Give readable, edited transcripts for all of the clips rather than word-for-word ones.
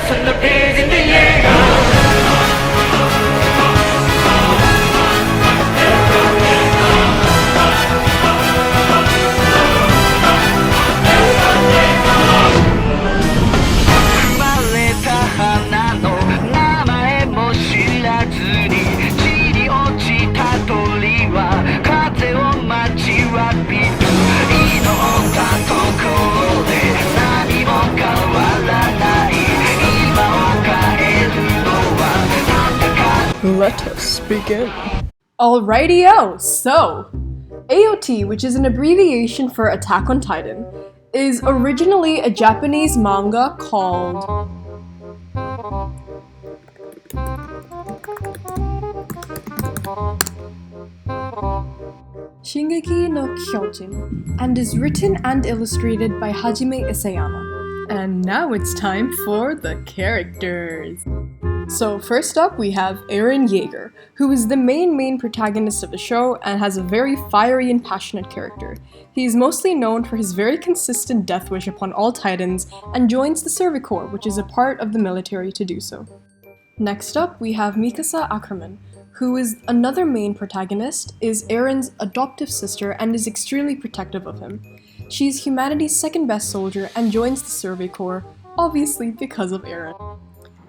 Turn the page in the air. Let us begin. Alrighty-o, so AOT, which is an abbreviation for Attack on Titan, is originally a Japanese manga called Shingeki no Kyojin, and is written and illustrated by Hajime Isayama. And now it's time for the characters. So first up we have Eren Yeager, who is the main protagonist of the show and has a very fiery and passionate character. He is mostly known for his very consistent death wish upon all titans and joins the Survey Corps, which is a part of the military to do so. Next up we have Mikasa Ackerman, who is another main protagonist, is Eren's adoptive sister and is extremely protective of him. She is humanity's second best soldier and joins the Survey Corps, obviously because of Eren.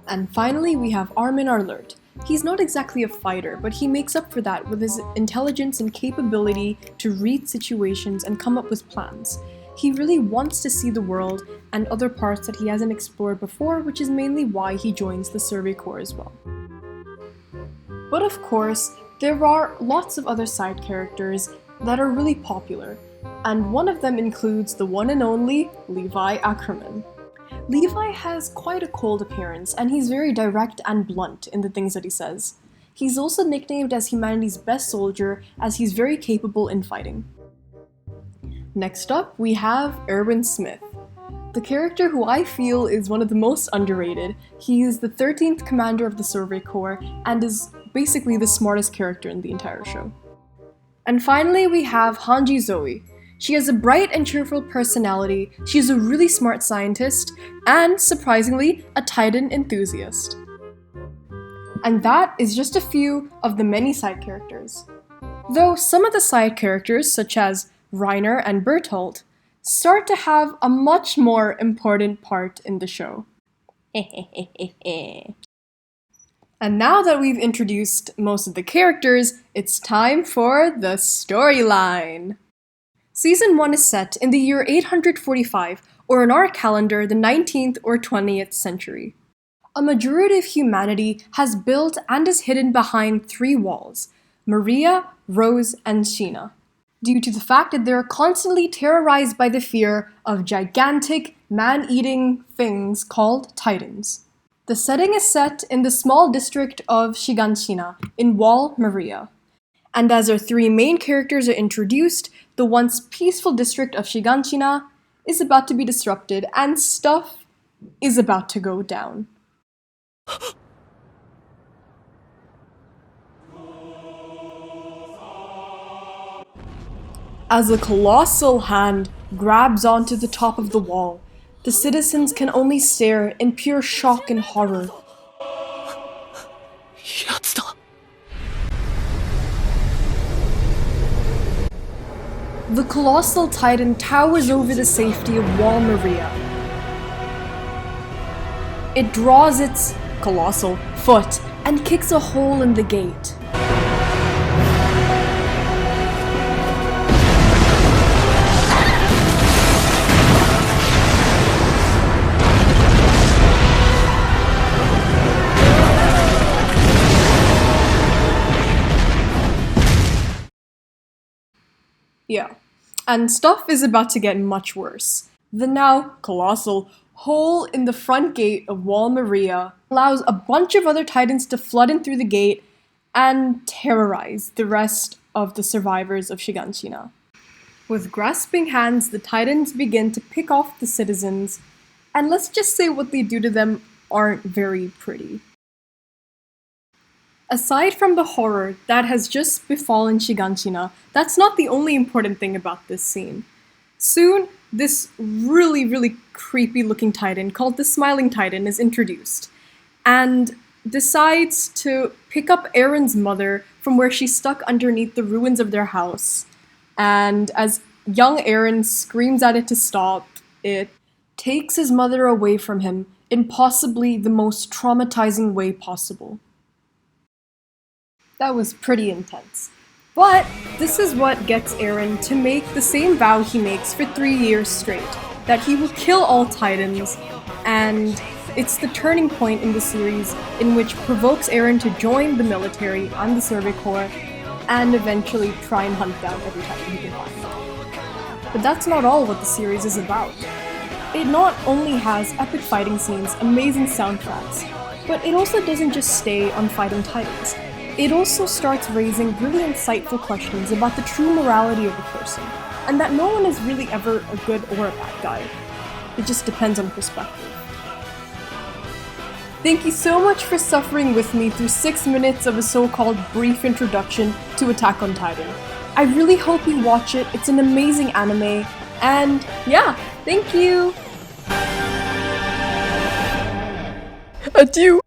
And finally, we have Armin Arlert. He's not exactly a fighter, but he makes up for that with his intelligence and capability to read situations and come up with plans. He really wants to see the world and other parts that he hasn't explored before, which is mainly why he joins the Survey Corps as well. But of course, there are lots of other side characters that are really popular, and one of them includes the one and only Levi Ackerman. Levi has quite a cold appearance, and he's very direct and blunt in the things that he says. He's also nicknamed as humanity's best soldier, as he's very capable in fighting. Next up, we have Erwin Smith, the character who I feel is one of the most underrated. He is the 13th commander of the Survey Corps, and is basically the smartest character in the entire show. And finally, we have Hanji Zoe. She has a bright and cheerful personality, she is a really smart scientist, and, surprisingly, a Titan enthusiast. And that is just a few of the many side characters. Though some of the side characters, such as Reiner and Bertolt, start to have a much more important part in the show. And now that we've introduced most of the characters, it's time for the storyline. Season 1 is set in the year 845, or in our calendar, the 19th or 20th century. A majority of humanity has built and is hidden behind 3 walls: Maria, Rose, and Sheena, due to the fact that they are constantly terrorized by the fear of gigantic, man-eating things called Titans. The setting is set in the small district of Shiganshina, in Wall Maria. And as our 3 main characters are introduced, the once peaceful district of Shiganshina is about to be disrupted, and stuff is about to go down. As a colossal hand grabs onto the top of the wall, the citizens can only stare in pure shock and horror. The colossal titan towers over the safety of Wall Maria. It draws its colossal foot and kicks a hole in the gate. Yeah, and stuff is about to get much worse. The now colossal hole in the front gate of Wall Maria allows a bunch of other titans to flood in through the gate and terrorize the rest of the survivors of Shiganshina. With grasping hands, the titans begin to pick off the citizens, and let's just say what they do to them aren't very pretty. Aside from the horror that has just befallen Shiganshina, that's not the only important thing about this scene. Soon, this really creepy looking titan called the Smiling Titan is introduced and decides to pick up Aaron's mother from where she's stuck underneath the ruins of their house. And as young Aaron screams at it to stop, it takes his mother away from him in possibly the most traumatizing way possible. That was pretty intense. But this is what gets Aaron to make the same vow he makes for 3 years straight, that he will kill all titans, and it's the turning point in the series in which provokes Aaron to join the military and the Survey Corps, and eventually try and hunt down every titan he can find. But that's not all what the series is about. It not only has epic fighting scenes, amazing soundtracks, but it also doesn't just stay on fighting titans. It also starts raising really insightful questions about the true morality of a person, and that no one is really ever a good or a bad guy. It just depends on perspective. Thank you so much for suffering with me through 6 minutes of a so-called brief introduction to Attack on Titan. I really hope you watch it, it's an amazing anime, and yeah, thank you! Adew!